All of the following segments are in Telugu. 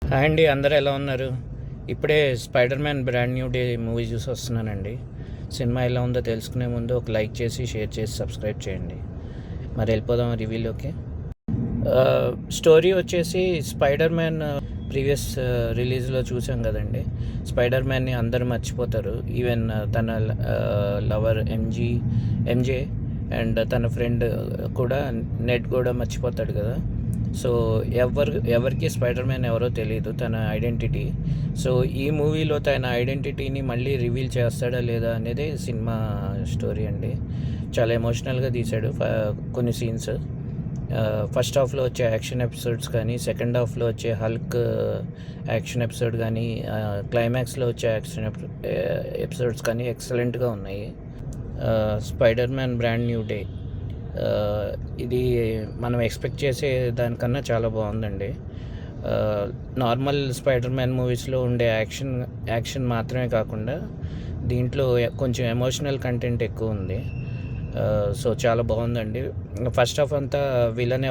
హాయ్ అండి, అందరూ ఎలా ఉన్నారు? ఇప్పుడే spider man brand new day movie చూసి వస్తున్నానండి. సినిమా ఎలా ఉందో తెలుసుకునే ముందు ఒక లైక్ చేసి, షేర్ చేసి, సబ్స్క్రైబ్ చేయండి. మరి వెళ్ళిపోదాం రివ్యూలోకి. స్టోరీ వచ్చేసి స్పైడర్ మ్యాన్ ప్రీవియస్ రిలీజ్లో చూసాం కదండి. స్పైడర్ మ్యాన్ని అందరూ మర్చిపోతారు. ఈవెన్ తన లవర్ ఎంజే అండ్ తన ఫ్రెండ్ కూడా, నెట్ కూడా మర్చిపోతాడు కదా. సో ఎవరికి స్పైడర్ మ్యాన్ ఎవరో తెలియదు, తన ఐడెంటిటీ. సో ఈ మూవీలో తన ఐడెంటిటీని మళ్ళీ రివీల్ చేస్తాడా లేదా అనేది సినిమా స్టోరీ అండి. చాలా ఎమోషనల్గా తీశాడు కొన్ని సీన్స్. ఫస్ట్ హాఫ్లో వచ్చే యాక్షన్ ఎపిసోడ్స్ కానీ, సెకండ్ హాఫ్లో వచ్చే హల్క్ యాక్షన్ ఎపిసోడ్ కానీ, క్లైమాక్స్లో వచ్చే యాక్షన్ ఎపిసోడ్స్ కానీ ఎక్సలెంట్గా ఉన్నాయి. Spider man brand new day ఇది మనం ఎక్స్పెక్ట్ చేసే దానికన్నా చాలా బాగుందండి. నార్మల్ స్పైడర్ మ్యాన్ మూవీస్లో ఉండే యాక్షన్ మాత్రమే కాకుండా దీంట్లో కొంచెం ఎమోషనల్ కంటెంట్ ఎక్కువ ఉంది. సో చాలా బాగుందండి. ఫస్ట్ హాఫ్ అంతా విలన్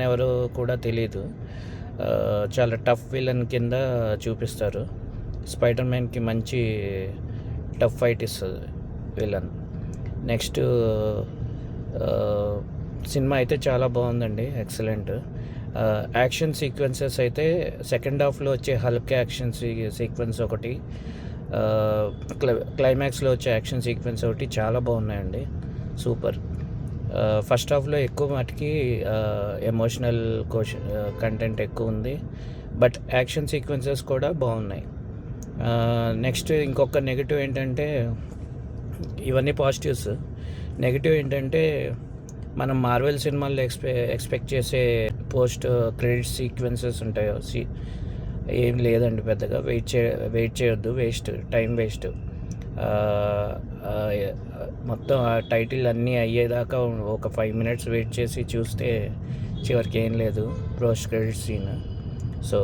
ఎవరో కూడా తెలీదు. చాలా టఫ్ విలన్ కింద చూపిస్తారు. స్పైడర్ మ్యాన్కి మంచి టఫ్ ఫైట్ ఇస్తుంది విలన్. నెక్స్ట్ సినిమా అయితే చాలా బాగుందండి, ఎక్సలెంట్. యాక్షన్ సీక్వెన్సెస్ అయితే సెకండ్ హాఫ్లో వచ్చే హల్క్ యాక్షన్ సీక్వెన్స్ ఒకటి, క్లైమాక్స్లో వచ్చే యాక్షన్ సీక్వెన్స్ ఒకటి చాలా బాగున్నాయండి, సూపర్. ఫస్ట్ హాఫ్లో ఎక్కువ మటుకి ఎమోషనల్ కంటెంట్ ఎక్కువ ఉంది, బట్ యాక్షన్ సీక్వెన్సెస్ కూడా బాగున్నాయి. నెక్స్ట్ ఇంకొక నెగిటివ్ ఏంటంటే, ఇవన్నీ పాజిటివ్స్. నెగిటివ్ ఏంటంటే, మనం మార్వెల్ సినిమాల్లో ఎక్స్పెక్ట్ చేసే పోస్ట్ క్రెడిట్ సీక్వెన్సెస్ ఉంటాయో ఏం లేదండి. పెద్దగా వెయిట్ చేయొద్దు, టైం వేస్ట్. మొత్తం ఆ టైటిల్ అన్నీ అయ్యేదాకా ఒక 5 minutes వెయిట్ చేసి చూస్తే చివరికి ఏం లేదు, post credit scene. So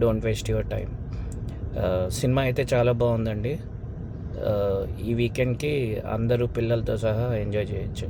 don't waste your time. Cinema అయితే చాలా బాగుందండి. ఈ వీకెండ్కి అందరూ పిల్లలతో సహా ఎంజాయ్ చేయొచ్చు.